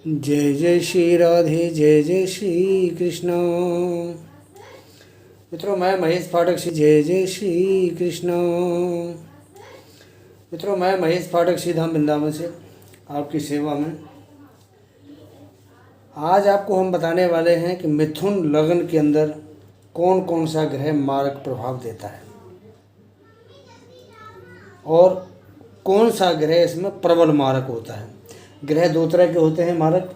जय जय श्री राधे, जय जय श्री कृष्ण। मित्रों, मैं महेश फाटक जय जय श्री कृष्ण। मित्रों, मैं महेश फाटक धाम वृंदावन से आपकी सेवा में आज आपको हम बताने वाले हैं कि मिथुन लग्न के अंदर कौन कौन सा ग्रह मारक प्रभाव देता है और कौन सा ग्रह इसमें प्रबल मारक होता है। ग्रह दो तरह के होते हैं मारक।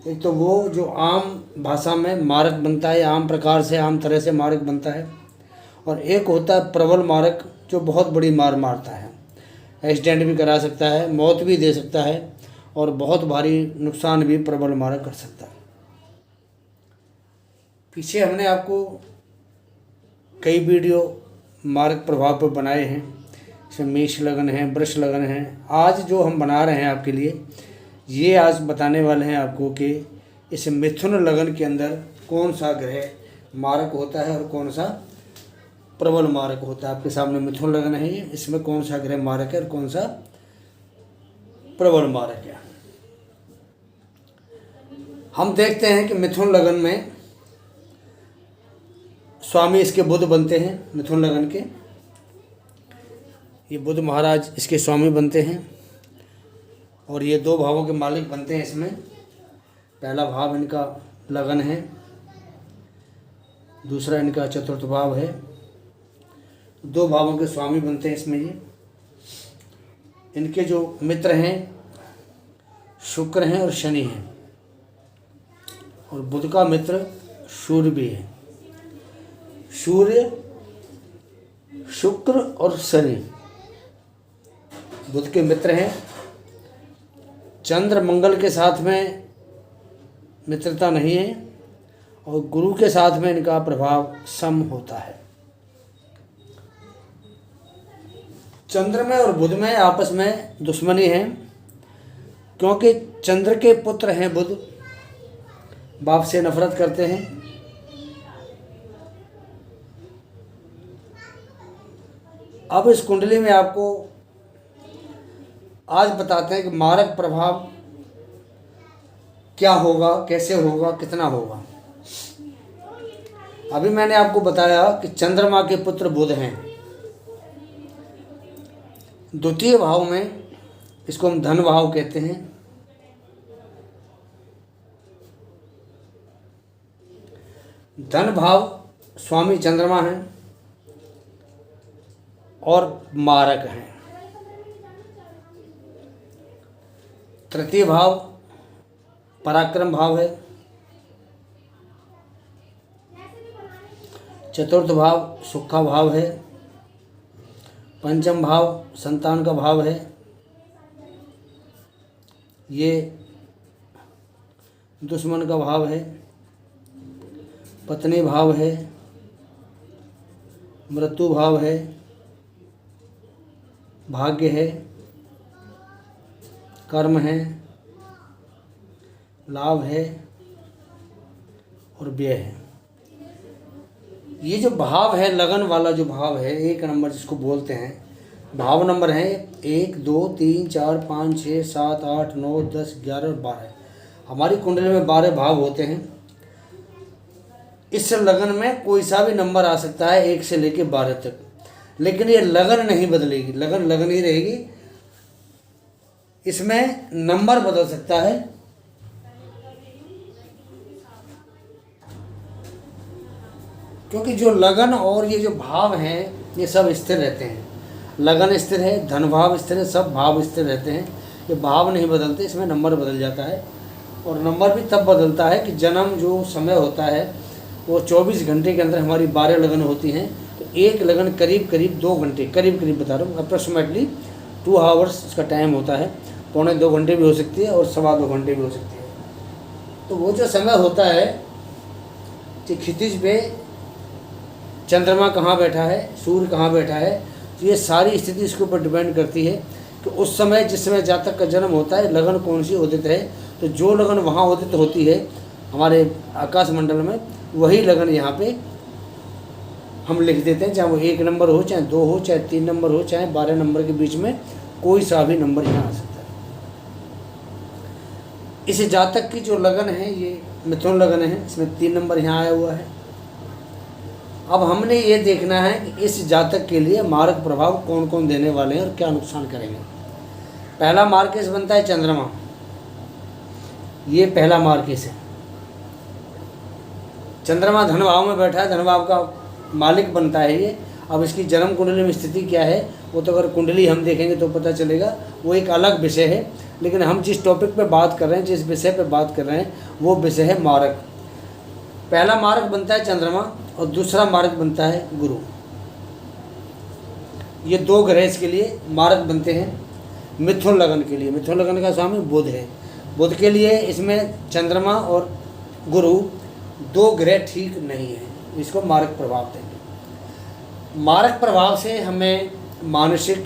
एक तो वो जो आम भाषा में मारक बनता है, आम प्रकार से आम तरह से मारक बनता है, और एक होता है प्रबल मारक जो बहुत बड़ी मार मारता है, एक्सीडेंट भी करा सकता है, मौत भी दे सकता है और बहुत भारी नुकसान भी प्रबल मारक कर सकता है। पीछे हमने आपको कई वीडियो मारक प्रभाव पर बनाए हैं, इसमें मेष लगन है, वृष लगन है। आज जो हम बना रहे हैं आपके लिए, ये आज बताने वाले हैं आपको कि इस मिथुन लगन के अंदर कौन सा ग्रह मारक होता है और कौन सा प्रबल मारक होता है। आपके सामने मिथुन लगन है, ये इसमें कौन सा ग्रह मारक है और कौन सा प्रबल मारक है। हम देखते हैं कि मिथुन लगन में स्वामी इसके बुध बनते हैं। मिथुन लगन के ये बुध महाराज इसके स्वामी बनते हैं और ये दो भावों के मालिक बनते हैं। इसमें पहला भाव इनका लगन है, दूसरा इनका चतुर्थ भाव है। दो भावों के स्वामी बनते हैं इसमें ये। इनके जो मित्र हैं शुक्र हैं और शनि हैं, और बुध का मित्र सूर्य भी है। सूर्य, शुक्र और शनि बुध के मित्र हैं। चंद्र मंगल के साथ में मित्रता नहीं है और गुरु के साथ में इनका प्रभाव सम होता है। चंद्र में और बुध में आपस में दुश्मनी है, क्योंकि चंद्र के पुत्र हैं बुध, बाप से नफरत करते हैं। अब इस कुंडली में आपको आज बताते हैं कि मारक प्रभाव क्या होगा, कैसे होगा, कितना होगा। अभी मैंने आपको बताया कि चंद्रमा के पुत्र बुध हैं। द्वितीय भाव में, इसको हम धन भाव कहते हैं। धन भाव स्वामी चंद्रमा हैं और मारक हैं। तृतीय भाव पराक्रम भाव है। चतुर्थ भाव सुख का भाव है। पंचम भाव संतान का भाव है। ये दुश्मन का भाव है। पत्नी भाव है। मृत्यु भाव है। भाग्य है। कर्म है। लाभ है और व्यय है। ये जो भाव है, लगन वाला जो भाव है, एक नंबर जिसको बोलते हैं, भाव नंबर है 1 2 3 4 5 6 7 8 9 10 11 और 12। हमारी कुंडली में 12 भाव होते हैं। इस लगन में कोई सा भी नंबर आ सकता है 1 से लेकर 12 तक, लेकिन ये लगन नहीं बदलेगी, लगन लगन ही रहेगी। इसमें नंबर बदल सकता है। क्योंकि जो लगन और ये जो भाव हैं ये सब स्थिर रहते हैं। लगन स्थिर है, धन भाव स्थिर है, सब भाव स्थिर रहते हैं। ये भाव नहीं बदलते, इसमें नंबर बदल जाता है। और नंबर भी तब बदलता है कि जन्म जो समय होता है वो 24 घंटे के अंदर हमारी 12 लगन होती हैं। तो एक लगन करीब करीब 2 घंटे, करीब करीब बता रहा हूँ, अप्रोक्सीमेटली 2 आवर्स इसका टाइम होता है। पौने 2 घंटे भी हो सकती है और 2.25 घंटे भी हो सकती है। तो वो जो समय होता है कि क्षितिज पे चंद्रमा कहाँ बैठा है, सूर्य कहाँ बैठा है, तो ये सारी स्थिति इसके ऊपर डिपेंड करती है कि उस समय जिस समय जातक का जन्म होता है लगन कौन सी उदित है। तो जो लगन वहाँ उदित होती है हमारे आकाश मंडल में, वही लगन यहाँ पे हम लिख देते हैं, चाहे वो 1 नंबर हो, चाहे 2 हो, चाहे 3 नंबर हो, चाहे 12 नंबर के बीच में कोई सा भी नंबर यहाँ आ सकता है। इस जातक की जो लगन है ये मिथुन लगन है, इसमें 3 नंबर यहाँ आया हुआ है। अब हमने ये देखना है कि इस जातक के लिए मारक प्रभाव कौन कौन देने वाले हैं और क्या नुकसान करेंगे। पहला मार्केस बनता है चंद्रमा, ये पहला मार्केस है। चंद्रमा धन भाव में बैठा है, धन भाव का मालिक बनता है ये। अब इसकी जन्म कुंडली में स्थिति क्या है वो तो अगर कुंडली हम देखेंगे तो पता चलेगा, वो एक अलग विषय है। लेकिन हम जिस टॉपिक पे बात कर रहे हैं, जिस विषय पे बात कर रहे हैं, वो विषय है मारक। पहला मारक बनता है चंद्रमा और दूसरा मारक बनता है गुरु। ये 2 ग्रह इसके लिए मारक बनते हैं। मिथुन लगन के लिए, मिथुन लगन का स्वामी बुध है। बुध के लिए इसमें चंद्रमा और गुरु 2 ग्रह ठीक नहीं है, इसको मारक प्रभाव देंगे। मारक प्रभाव से हमें मानसिक,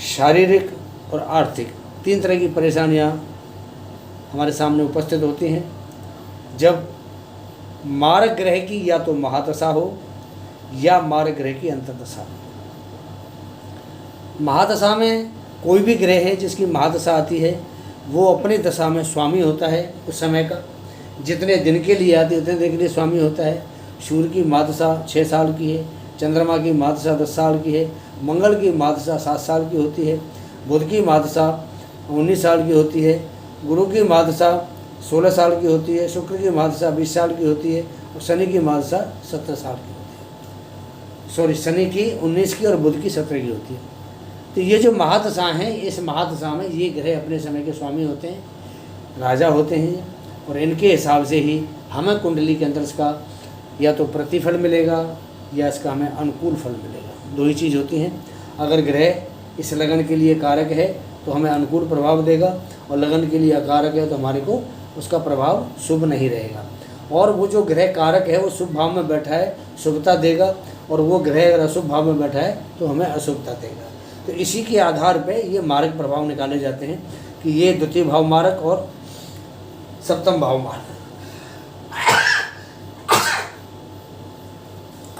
शारीरिक और आर्थिक 3 तरह की परेशानियां हमारे सामने उपस्थित होती हैं जब मारक ग्रह की या तो महादशा हो या मारक ग्रह की अंतर्दशा हो। महादशा में कोई भी ग्रह है जिसकी महादशा आती है वो अपनी दशा में स्वामी होता है उस समय का, जितने दिन के लिए आती है उतने दिन के लिए स्वामी होता है। सूर्य की महादशा 6 साल की है, चंद्रमा की महादशा 10 साल की है, मंगल की महादशा 7 साल की होती है, बुध की महादशा 19 साल की होती है, गुरु की महादशा 16 साल की होती है, शुक्र की महादशा 20 साल की होती है और शनि की महादशा 17 साल की होती है। सॉरी, शनि की 19 की और बुध की 17 की होती है। तो ये जो महादशा हैं, इस महादशा में ये ग्रह अपने समय के स्वामी होते हैं, राजा होते हैं और इनके हिसाब से ही हमें कुंडली के अंदर इसका या तो प्रतिफल मिलेगा या इसका हमें अनुकूल फल मिलेगा। 2 ही चीज़ होती हैं। अगर ग्रह इस लगन के लिए कारक है तो हमें अनुकूल प्रभाव देगा और लगन के लिए अकारक है तो हमारे को उसका प्रभाव शुभ नहीं रहेगा। और वो जो ग्रह कारक है वो शुभ भाव में बैठा है, शुभता देगा, और वो ग्रह अगर अशुभ भाव में बैठा है तो हमें अशुभता देगा। तो इसी के आधार पे ये मारक प्रभाव निकाले जाते हैं कि ये द्वितीय भाव मारक और सप्तम भाव मारक।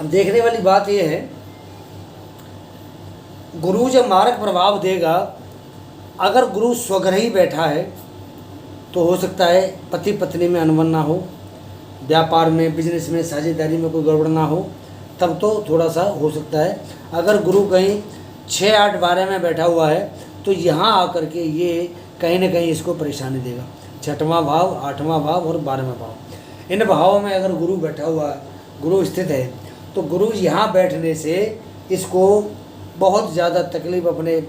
अब देखने वाली बात यह है, गुरु जब मारक प्रभाव देगा, अगर गुरु स्वग्रही बैठा है तो हो सकता है पति पत्नी में अनबन ना हो, व्यापार में, बिजनेस में, साझेदारी में कोई गड़बड़ ना हो, तब तो थोड़ा सा हो सकता है। अगर गुरु कहीं 6, 8, 12 में बैठा हुआ है तो यहाँ आकर के ये कहीं ना कहीं इसको परेशानी देगा। 6वां भाव, 8वां भाव और 12वां भाव, इन भावों में अगर गुरु बैठा हुआ है, गुरु स्थित है, तो गुरु यहाँ बैठने से इसको बहुत ज़्यादा तकलीफ अपने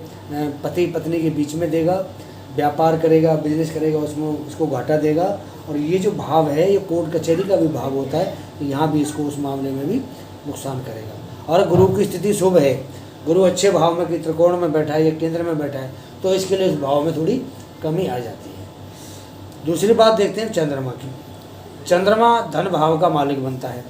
पति पत्नी के बीच में देगा। व्यापार करेगा, बिजनेस करेगा, उसमें उसको घाटा देगा। और ये जो भाव है ये कोर्ट कचहरी का भी भाव होता है, तो यहाँ भी इसको उस मामले में भी नुकसान करेगा। और गुरु की स्थिति शुभ है, गुरु अच्छे भाव में कि त्रिकोण में बैठा है या केंद्र में बैठा है, तो इसके लिए उस भाव में थोड़ी कमी आ जाती है। दूसरी बात देखते हैं चंद्रमा की। चंद्रमा धन भाव का मालिक बनता है।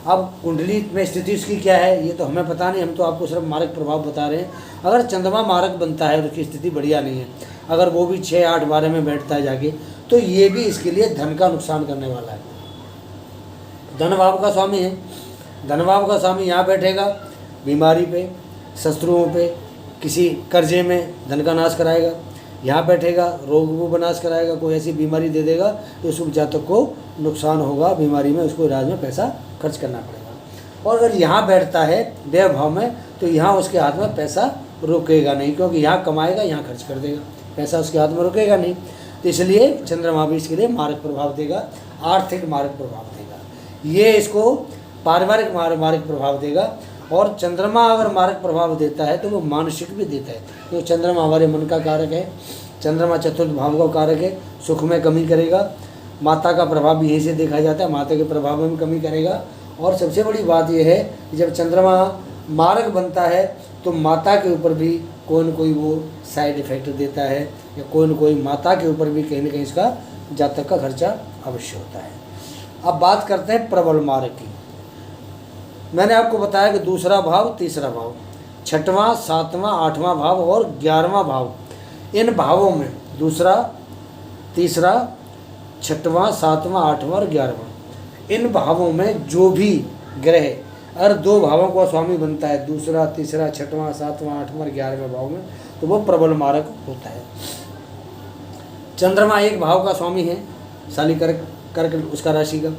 अब कुंडली में स्थिति उसकी क्या है ये तो हमें पता नहीं, हम तो आपको सिर्फ मारक प्रभाव बता रहे हैं। अगर चंद्रमा मारक बनता है और उसकी स्थिति बढ़िया नहीं है, अगर वो भी 6, 8, 12 में बैठता है जाके, तो ये भी इसके लिए धन का नुकसान करने वाला है। धन भाव का स्वामी है, धन भाव का स्वामी यहाँ बैठेगा, बीमारी पे, शत्रुओं पे, किसी कर्जे में धन का नाश कराएगा। यहाँ बैठेगा, रोग वो नाश कराएगा, कोई ऐसी बीमारी दे देगा तो उस जातक को नुकसान होगा, बीमारी में उसको इलाज में पैसा खर्च करना पड़ेगा। और अगर यहाँ बैठता है व्यय भाव में, तो यहाँ उसके हाथ में पैसा रुकेगा नहीं, क्योंकि यहाँ कमाएगा, यहाँ खर्च कर देगा, पैसा उसके हाथ में रुकेगा नहीं। तो इसलिए चंद्रमा भी इसके लिए मारक प्रभाव देगा, आर्थिक मारक प्रभाव देगा। ये इसको पारिवारिक मारक प्रभाव देगा। और चंद्रमा अगर मारक प्रभाव देता है तो वो मानसिक भी देता है, तो चंद्रमा हमारे मन का कारक है। चंद्रमा चतुर्थ भाव का कारक है, सुख में कमी करेगा। माता का प्रभाव भी यहीं से देखा जाता है, माता के प्रभाव में भी कमी करेगा। और सबसे बड़ी बात यह है कि जब चंद्रमा मारक बनता है तो माता के ऊपर भी कोई न कोई वो साइड इफेक्ट देता है, या कोई न कोई माता के ऊपर भी कहीं ना कहीं इसका जातक का खर्चा अवश्य होता है। अब बात करते हैं प्रबल मारक की। मैंने आपको बताया कि दूसरा भाव, तीसरा भाव, 6वां, 7वां, 8वां भाव और 11वां भाव, इन भावों में दूसरा, तीसरा, 6वां, 7वां, 8वां और 11वां, इन भावों में जो भी ग्रह अगर 2 भावों का स्वामी बनता है, दूसरा, तीसरा, 6वां, 7वां, 8वां और 11वें भाव में, तो वो प्रबल मारक होता है। चंद्रमा एक भाव का स्वामी है, शाली कर्क कर्क उसका राशि का।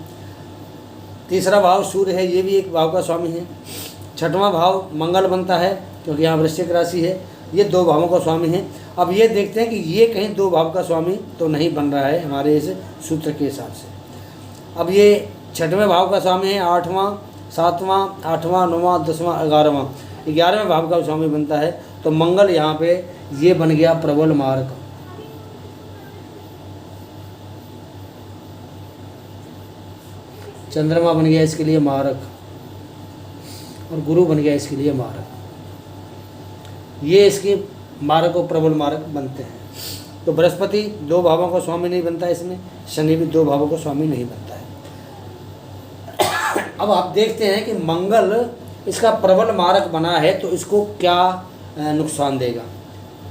तीसरा भाव सूर्य है, ये भी एक भाव का स्वामी है। छठवां भाव मंगल बनता है क्योंकि यहाँ वृश्चिक राशि है, ये 2 भावों का स्वामी है। अब ये देखते हैं कि ये कहीं 2 भाव का स्वामी तो नहीं बन रहा है हमारे इस सूत्र के हिसाब से। अब ये 6वें भाव का स्वामी है, 8वां 7वां 8वां 9वां 10वां 11वां 11वें भाव का स्वामी बनता है। तो मंगल यहाँ पे ये बन गया प्रबल मार्ग, चंद्रमा बन गया इसके लिए मारक, और गुरु बन गया इसके लिए मारक। ये इसके मारक और प्रबल मारक बनते हैं। तो बृहस्पति 2 भावों का स्वामी नहीं बनता इसमें, शनि भी 2 भावों का स्वामी नहीं बनता है। अब आप देखते हैं कि मंगल इसका प्रबल मारक बना है तो इसको क्या नुकसान देगा,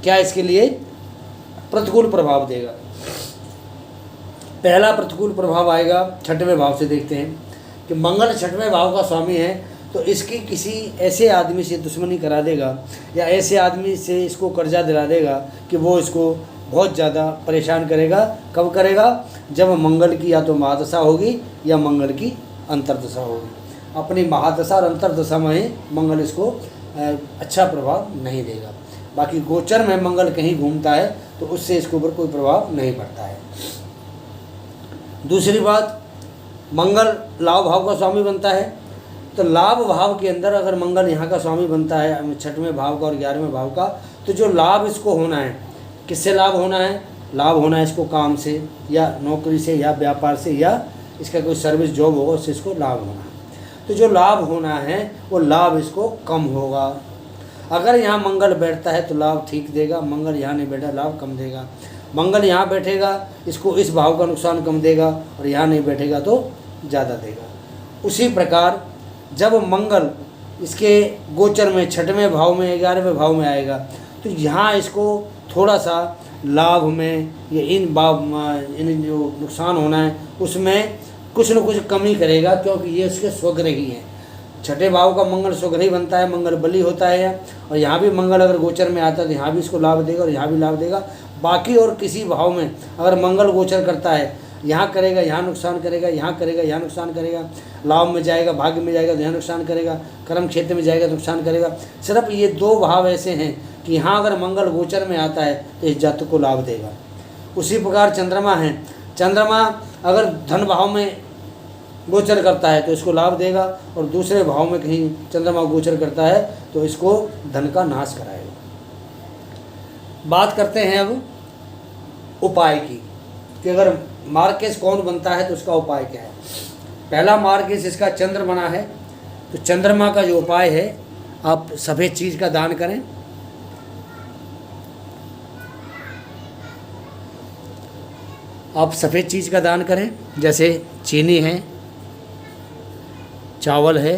क्या इसके लिए प्रतिकूल प्रभाव देगा। पहला प्रतिकूल प्रभाव आएगा 6वें भाव से। देखते हैं कि मंगल 6वें भाव का स्वामी है तो इसकी किसी ऐसे आदमी से दुश्मनी करा देगा या ऐसे आदमी से इसको कर्जा दिला देगा कि वो इसको बहुत ज़्यादा परेशान करेगा। कब करेगा? जब मंगल की या तो महादशा होगी या मंगल की अंतर्दशा होगी। अपनी महादशा और अंतर्दशा में मंगल इसको अच्छा प्रभाव नहीं देगा। बाकी गोचर में मंगल कहीं घूमता है तो उससे इसके ऊपर कोई प्रभाव नहीं पड़ता है। दूसरी बात, मंगल लाभ भाव का स्वामी बनता है तो लाभ भाव के अंदर अगर मंगल यहाँ का स्वामी बनता है 6वें भाव का और 11वें भाव का, तो जो लाभ इसको होना है, किससे लाभ होना है? लाभ होना है इसको काम से या नौकरी से या व्यापार से या इसका कोई सर्विस जॉब होगा उससे इसको लाभ होना है। तो जो लाभ होना है वो लाभ इसको कम होगा। अगर यहाँ मंगल बैठता है तो लाभ ठीक देगा, मंगल यहाँ नहीं बैठा लाभ कम देगा। मंगल यहाँ बैठेगा इसको इस भाव का नुकसान कम देगा और यहाँ नहीं बैठेगा तो ज़्यादा देगा। उसी प्रकार जब मंगल इसके गोचर में 6वें भाव में 11वें भाव में आएगा तो यहाँ इसको थोड़ा सा लाभ में या इन जो नुकसान होना है उसमें कुछ न कुछ कमी करेगा, क्योंकि ये उसके स्वग्रही हैं। 6ठे भाव का मंगल स्वग्रही बनता है, मंगल बली होता है, और यहाँ भी मंगल अगर गोचर में आता है तो यहाँ भी इसको लाभ देगा और यहाँ भी लाभ देगा। बाकी और किसी भाव में अगर मंगल गोचर करता है, यहाँ करेगा यहाँ नुकसान करेगा, यहाँ करेगा यहाँ नुकसान करेगा, लाभ में जाएगा भाग्य में जाएगा तो यहाँ नुकसान करेगा, कर्म क्षेत्र में जाएगा तो नुकसान करेगा। सिर्फ ये 2 भाव ऐसे हैं कि यहाँ अगर मंगल गोचर में आता है तो इस जातक को लाभ देगा। उसी प्रकार चंद्रमा है, चंद्रमा अगर धन भाव में गोचर करता है तो इसको लाभ देगा, और दूसरे भाव में कहीं चंद्रमा गोचर करता है तो इसको धन का नाश कराएगा। बात करते हैं अब उपाय की कि अगर मार्केश कौन बनता है तो उसका उपाय क्या है। पहला मार्केश इसका चंद्र बना है तो चंद्रमा का जो उपाय है, आप सफ़ेद चीज़ का दान करें। आप सफ़ेद चीज़ का दान करें, जैसे चीनी है, चावल है,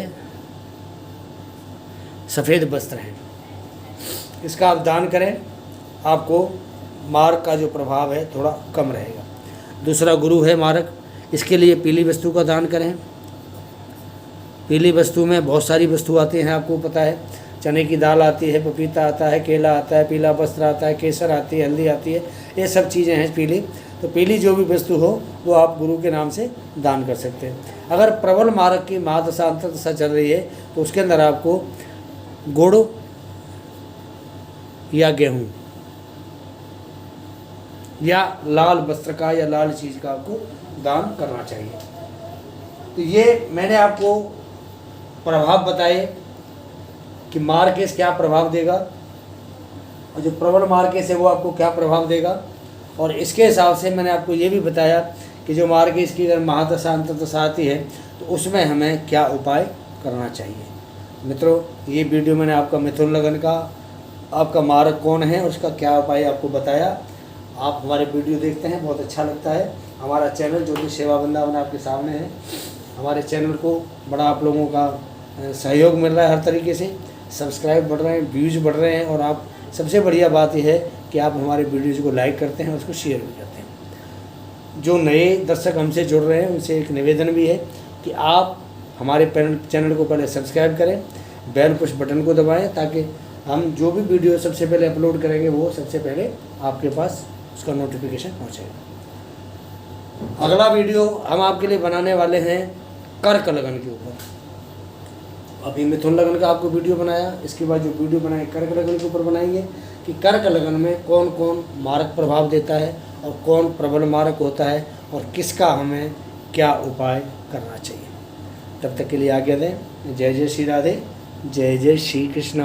सफ़ेद वस्त्र है, इसका आप दान करें। आपको मार्ग का जो प्रभाव है थोड़ा कम रहेगा। दूसरा गुरु है मारक, इसके लिए पीली वस्तु का दान करें। पीली वस्तु में बहुत सारी वस्तु आती हैं, आपको पता है, चने की दाल आती है, पपीता आता है, केला आता है, पीला वस्त्र आता है, केसर आती है, हल्दी आती है, ये सब चीज़ें हैं पीली। तो पीली जो भी वस्तु हो वो आप गुरु के नाम से दान कर सकते हैं। अगर प्रबल मारक की महादशा अंतर्दशा चल रही है तो उसके अंदर आपको गुड़ या गेहूँ या लाल वस्त्र का या लाल चीज़ का आपको दान करना चाहिए। तो ये मैंने आपको प्रभाव बताए कि मार्केश क्या प्रभाव देगा और जो प्रबल मार्केश है वो आपको क्या प्रभाव देगा, और इसके हिसाब से मैंने आपको ये भी बताया कि जो मार्केश की अगर महादशा अंतर्दशा आती है तो उसमें हमें क्या उपाय करना चाहिए। मित्रों, ये वीडियो मैंने आपका मिथुन लगन का आपका मार्ग कौन है और उसका क्या उपाय आपको बताया। आप हमारे वीडियो देखते हैं, बहुत अच्छा लगता है। हमारा चैनल ज्योतिष सेवा वृंदावन आपके सामने है। हमारे चैनल को बड़ा आप लोगों का सहयोग मिल रहा है, हर तरीके से सब्सक्राइब बढ़ रहे हैं, व्यूज़ बढ़ रहे हैं, और आप सबसे बढ़िया बात यह है कि आप हमारे वीडियोज़ को लाइक करते हैं, उसको शेयर भी करते हैं। जो नए दर्शक हमसे जुड़ रहे हैं उनसे एक निवेदन भी है कि आप हमारे चैनल को पहले सब्सक्राइब करें, बेल पुश बटन को दबाएँ, ताकि हम जो भी वीडियो सबसे पहले अपलोड करेंगे वो सबसे पहले आपके पास उसका उसका नोटिफिकेशन पहुँचेगा। अगला वीडियो हम आपके लिए बनाने वाले हैं कर्क लगन के ऊपर। अभी मिथुन लगन का आपको वीडियो बनाया, इसके बाद जो वीडियो बनाए कर्क लगन के ऊपर बनाएंगे कि कर्क लगन में कौन कौन मारक प्रभाव देता है और कौन प्रबल मारक होता है और किसका हमें क्या उपाय करना चाहिए। तब तक के लिए आज्ञा दें। जय जय श्री राधे, जय जय श्री कृष्ण।